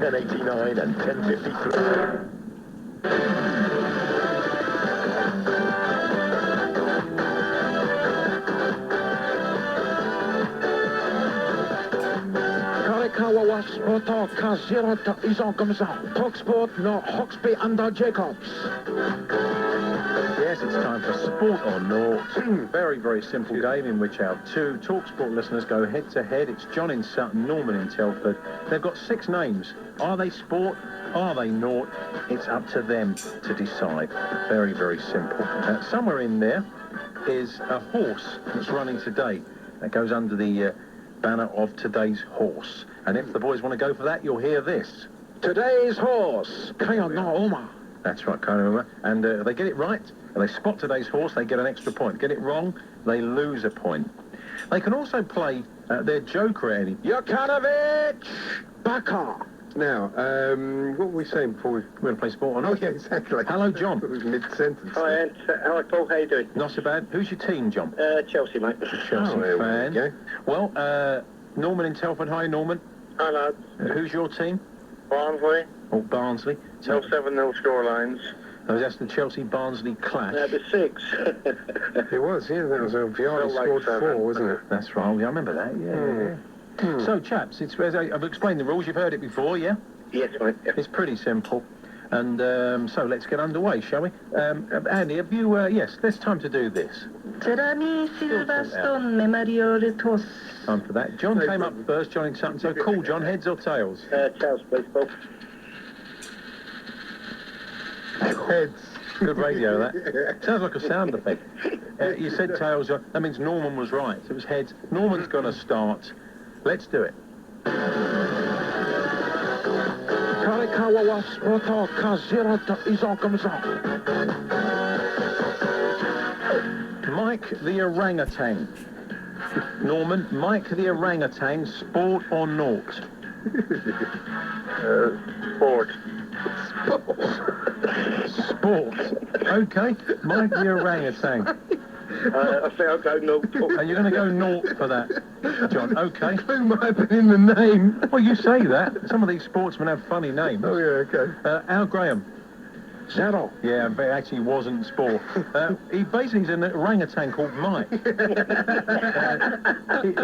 10.89 and 10.53. TalkSPORT, Nought, Hawksbee and Jacobs. Yes, it's time for Sport or Nought. Very, very simple game in which our two TalkSPORT listeners go head-to-head. It's John in Sutton, Norman in Telford. They've got 6 names. Are they sport? Are they Nought? It's up to them to decide. Very, very simple. Somewhere in there is a horse that's running today. That goes under the banner of today's horse. And if the boys want to go for that, you'll hear this. Today's horse, Kayanaoma. That's right, Kayanaoma. And if they get it right, and they spot today's horse, they get an extra point. Get it wrong, they lose a point. They can also play their joker at any... Jokanovic! Baka. Now, what were we saying before We're going to play Sport or Not? Oh, yeah, exactly. Hello, John. It was mid-sentence. Hi, hi, Paul. How you doing? Not so bad. Who's your team, John? Chelsea, mate. Chelsea there we fan. go. Well, Norman in Telford. Hi, Norman. Hi, lads. Who's your team? Barnsley. Oh, Barnsley. 0-7-0 scorelines. Oh, that's the Chelsea-Barnsley clash. The 6. It was, yeah. That was Vialli scored 4, wasn't it? That's right. I remember that, yeah. So, chaps, it's, as I've explained the rules. You've heard it before, yeah? Yes, mate. Yeah. It's pretty simple. And so let's get underway, shall we? Andy, have you... yes, there's time to do this. Jeremy Silverstone Memorial Toss. Time for that. John came up first, John in Sutton. So, call, John. Heads or tails? Tails, please, Paul. Heads. Good radio, that. Sounds like a sound effect. You said tails, John. That means Norman was right. It was heads. Norman's going to start. Let's do it. Mike the orangutan. Norman, Mike the orangutan, sport or Nought? Sport. Sport. Okay, Mike the orangutan. I think I'll go Nought. Are you going to go Nought for that, John? Okay. Who might have been in the name? Well, you say that. Some of these sportsmen have funny names. Oh, yeah, okay. Al Graham. Zero. Yeah, but actually wasn't sport. He basically is an orangutan called Mike. He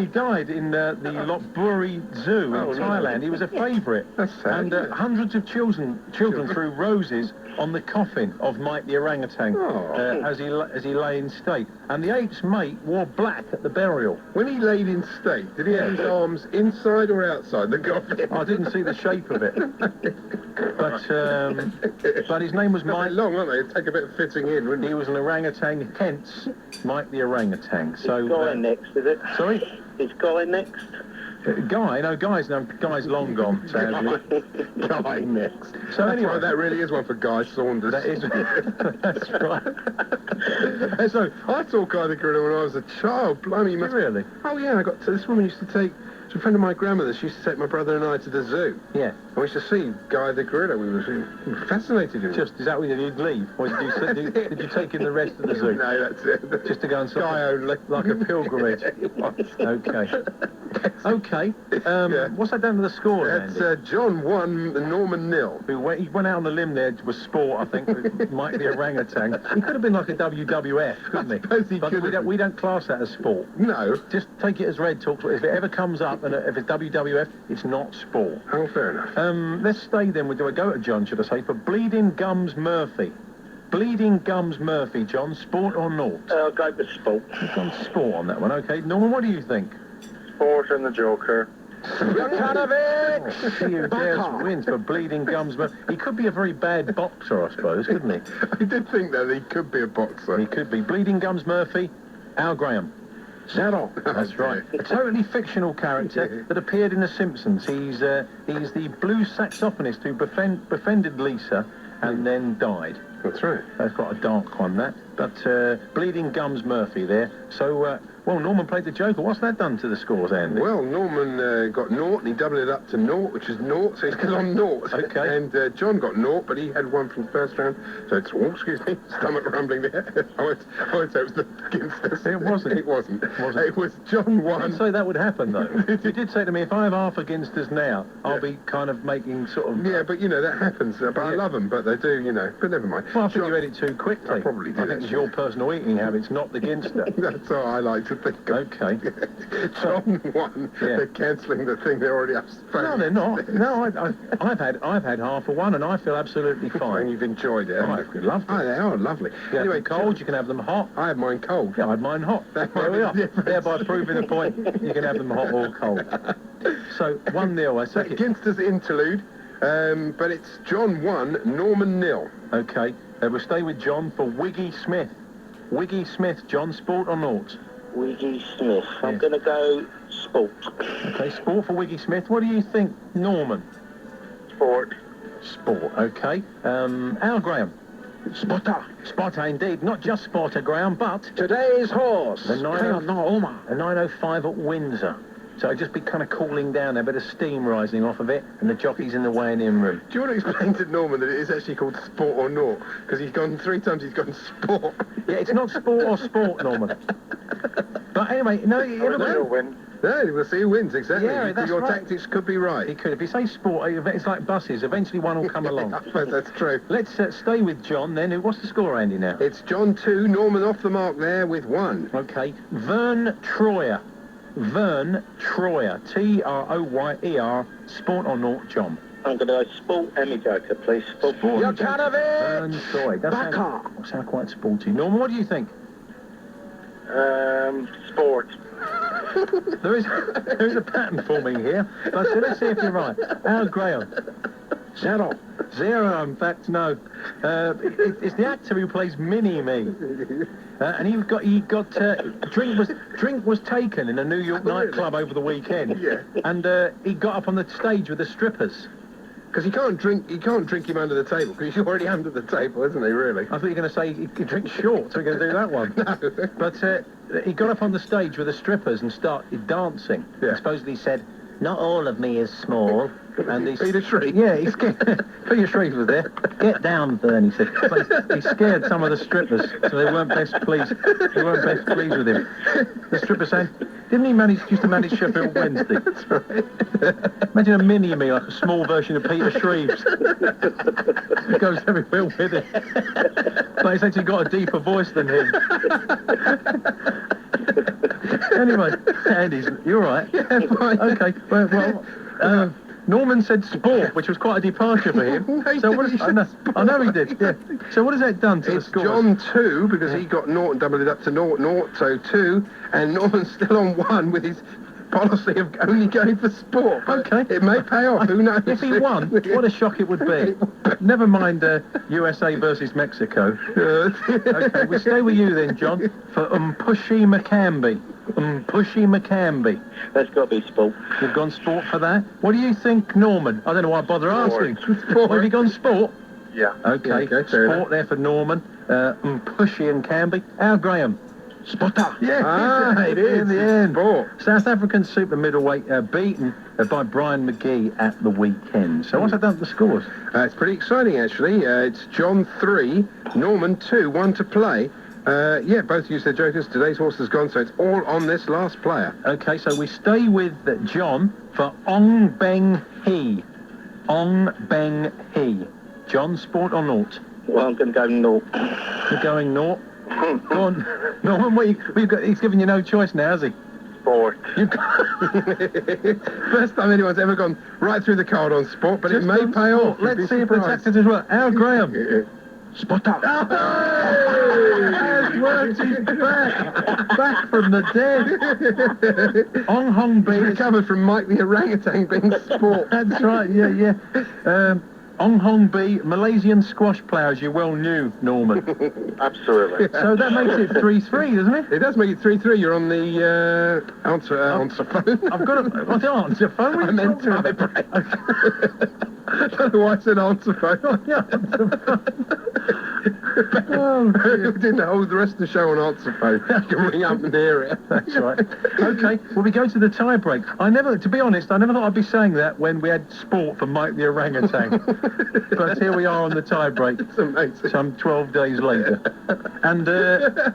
died in the Lopburi Zoo in Thailand. He was a favourite. That's sad. And hundreds of children threw roses on the coffin of Mike the orangutan as he lay in state. And the ape's mate wore black at the burial. When he laid in state, did he have his arms inside or outside the coffin? I didn't see the shape of it. But his name was Mike. Long, aren't they? It'd take a bit of fitting in, wouldn't He it? was an orangutan, hence Mike the orangutan. So, Guy next, is it? sorry? Is Guy next? Guy's long gone, sadly. Guy next. So anyway, Right, that really is one for Guy Saunders. that is, that's right. So, I saw Guy the Gorilla when I was a child. Blimey, you must... Really? Oh, yeah, I got to... This woman used to take... She's a friend of my grandmother's. She used to take my brother and I to the zoo. Yeah. And we used to see Guy the Gorilla. We were fascinated with him. Is that what you did? Leave? Or did you take in the rest of the zoo? No, that's it. Just to go and Guy only. like a pilgrimage. Okay. Okay. What's that done to the score, That's Andy? John 1, Norman 0. He went out on the limb there with sport, I think, with Mike the orangutan. He could have been like a WWF, couldn't he? suppose he But could have we don't class that as sport. No. Just take it as Red Talk. If it ever comes up, and if it's WWF, it's not sport. Oh, fair enough. Let's stay then. Do I go to John, should I say, for Bleeding Gums Murphy? Bleeding Gums Murphy, John, sport or Nought? I'll go with sport. You've gone sport on that one, okay. Norman, what do you think? Sport and the Joker. Jokanovic! See who dares wins for Bleeding Gums Murphy. He could be a very bad boxer, I suppose, couldn't he? I did think that he could be a boxer. He could be. Bleeding Gums Murphy, Al Graham. Zero. That's right. A totally fictional character that appeared in The Simpsons. He's the blues saxophonist who befriended Lisa and then died. That's right. That's quite a dark one, that. but bleeding gums Murphy there. So, well, Norman played the Joker. What's that done to the scores, Andy? Well, Norman got Nought, and he doubled it up to Nought, which is Nought, so he's still on Nought. Okay. And John got Nought, but he had one from the first round, so it's, oh, excuse me, stomach rumbling there. I would say it was the Ginsters. It wasn't. It wasn't. Wasn't. It was John I 1. didn't say that would happen, though. You did say to me, if I have half against us now, I'll be kind of making sort of... Yeah, but, you know, that happens. But I love them, but they do, you know, but never mind. Well, I think you read it too quickly. I probably did, I think it's your personal eating habits, not the Ginster. That's all I like to think of. Okay. John 1, Yeah. they're cancelling the thing they already have. No, they're not. No, I've had half a one, and I feel absolutely And fine. you've enjoyed it. I've loved it. Oh, they are lovely. You Anyway, have them cold, you can have them hot. I have mine cold. Yeah, I had mine hot. That There might we be are. the difference. Thereby proving the point, you can have them hot or cold. So, 1-0, I So take it. against us interlude, but it's John 1, Norman 0. Okay, we'll stay with John for Wiggy Smith. Wiggy Smith, John, sport or naught? Wiggy Smith. I'm Yes. going to go sport. Okay, sport for Wiggy Smith. What do you think, Norman? Sport. Sport, okay. Al Graham. Spotter. Spotter, indeed. Not just Spotter, Graham, but Today's horse. The 905 a 905 at Windsor. So it'd just be kind of cooling down, a bit of steam rising off of it, and the jockey's in the weighing-in room. Do you want to explain to Norman that it is actually called sport or naught? Because he's gone 3 times, he's gone sport. Yeah, it's not sport or sport, Norman. But anyway, no, you ever You'll win. No, we'll see who wins, exactly. Yeah, that's Your right. tactics could be right. He could. If you say sport, it's like buses. Eventually one will come along. I suppose that's true. Let's stay with John then. What's the score, Andy, now? It's John 2, Norman off the mark there with 1. Okay. Vern Troyer. Vern Troyer. Troyer. Sport or naught, John? I'm going to go sport and me Joker, please. Sport. Vern Jokanovic. Troyer. Does Backer. sound quite sporty. Norman, what do you think? Sport. There is a pattern forming here. So let's see if you're right. Al Graham. 0. 0, in fact, no. It's the actor who plays Mini-Me. And he got drink was taken in a New York nightclub over the weekend. Yeah. And he got up on the stage with the strippers. Because he can't drink him under the table, because he's already under the table, isn't he, really? I thought you were going to say he drinks short, so we're going to do that one. No. But he got up on the stage with the strippers and started dancing. Yeah. And supposedly said, "Not all of me is small." And Peter Shriek. Yeah, he's scared. Peter Shriek was there. "Get down, Vern," he said. But he scared some of the strippers, so they weren't best pleased. They weren't best pleased with him. The stripper saying, "Didn't he used to manage Sheffield Wednesday?" That's right. Imagine a mini-me, like a small version of Peter Shreves. It goes everywhere with it. But he's actually got a deeper voice than him. Anyway, Andy, you're right. Yeah, fine. Okay, well, Norman said sport, which was quite a departure for him. No, he So didn't. I know he did. Yeah. So what has that done to the It's score? John 2, because he got naught and doubled it up to naught, so 2. And Norman's still on 1 with his policy of only going for sport. But Okay. it may pay off, who knows? If he won, what a shock it would be. Never mind USA versus Mexico. Okay, we stay with you then, John, for Pushy McCambie. Pushy McCambie. That's got to be sport. You've gone sport for that. What do you think, Norman? I don't know why I bother asking. Sport. Have you gone sport? Yeah. Okay, Yeah, okay, fair sport enough. there for Norman. Pushy and Canby. Al Graham. Spotter. Yeah, it is. in the end. Sport. South African super middleweight beaten by Brian McGee at the weekend. So what's that done to the scores? It's pretty exciting, actually. It's John 3, Norman 2, 1 to play. Yeah, both used their jokers. Today's horse has gone, so it's all on this last player. Okay, so we stay with John for Ong Beng Hee. Ong Beng Hee. John, sport or naught? Well, I'm going to go naught. You're going naught. Go on, Norman. We've got. He's given you no choice now, has he? Sport. First time anyone's ever gone right through the card on sport, but it may pay off. You'd be Let's see if the surprised. tactics as well. Al Graham. Spotter. Has worked his back from the dead. Ong Hong He's Bee. recovered from Mike the orangutan being sport. That's right. Yeah. Ong Hong Bee, Malaysian squash player, as you well knew, Norman. Absolutely. So that makes it 3-3, doesn't it? It does make it 3-3. You're on the answer phone. I've got a... What's the answer phone? I meant to vibrate. I don't know why I said answer phone. Yeah, answer phone. Oh, We didn't hold the rest of the show on answer phone. You can ring up and hear it. That's right. Okay, well, we go to the tie break. To be honest, I never thought I'd be saying that when we had sport for Mike the orangutan. But here we are on the tie break. It's amazing. Some 12 days later. And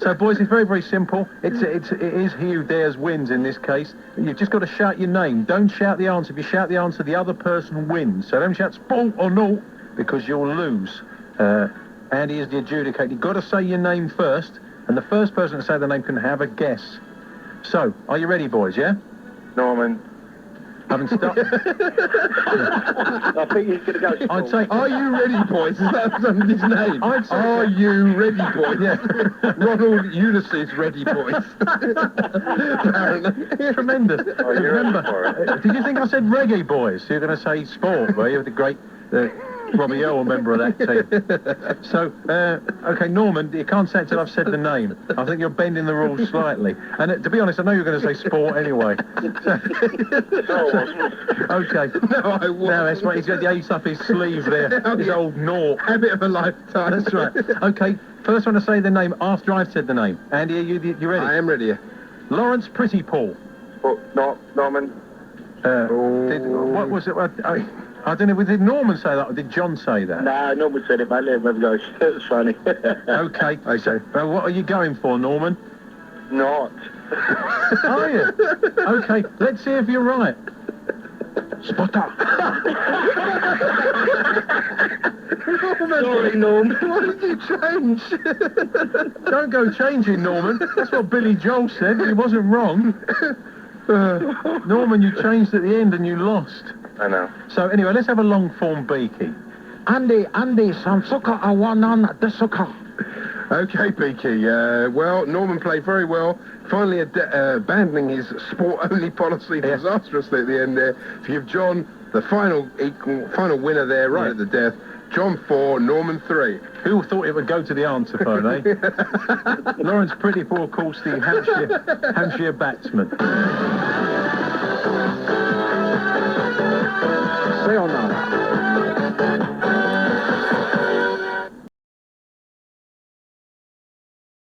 so, boys, it's very, very simple. It is he who dares wins in this case. You've just got to shout your name. Don't shout the answer. If you shout the answer, the other person wins. So don't shout sport or no, because you'll lose. Andy is the adjudicator. You've got to say your name first, and the first person to say the name can have a guess. So, are you ready, boys, yeah? Norman. Haven't started. I think he's going to go sport. I'd say, Are you ready, boys? Is that somebody's name? I'd say- Are you ready, boys? Yeah. Ronald Ulysses ready, boys. Apparently. Tremendous. Oh, you're Remember, ready for did you think I said reggae, boys? You're going to say sport, were you? The great Robbie Earl, member of that team. So, okay, Norman, you can't say it until I've said the name. I think you're bending the rules slightly. And to be honest, I know you're going to say sport anyway. Okay. No, I won't. No, that's right. He's got the ace up his sleeve there. Oh, His yeah. old Nought. Habit of a lifetime. That's right. Okay, first one to say the name after I've said the name. Andy, are you ready? I am ready. Lawrence Pretty Paul. Sport. No, Norman. What was it? I don't know. Did Norman say that or did John say that? Nah, nobody said it, but I let him go. It's funny. Okay. So, what are you going for, Norman? Not. Are you? Okay, let's see if you're right. Spotter. Sorry, Norm. Why did you change? Don't go changing, Norman. That's what Billy Joel said. He wasn't wrong. Norman, you changed at the end and you lost. I know. So anyway, let's have a long form Beaky. Andy, Samsuka Awanan Desuka. Okay, Beaky. Well, Norman played very well. Finally abandoning his sport-only policy disastrously at the end there. To give John the final winner there, right at the death. John 4, Norman 3. Who thought it would go to the answer phone, eh? Lawrence Pretty Poor, of course, the Hampshire batsman.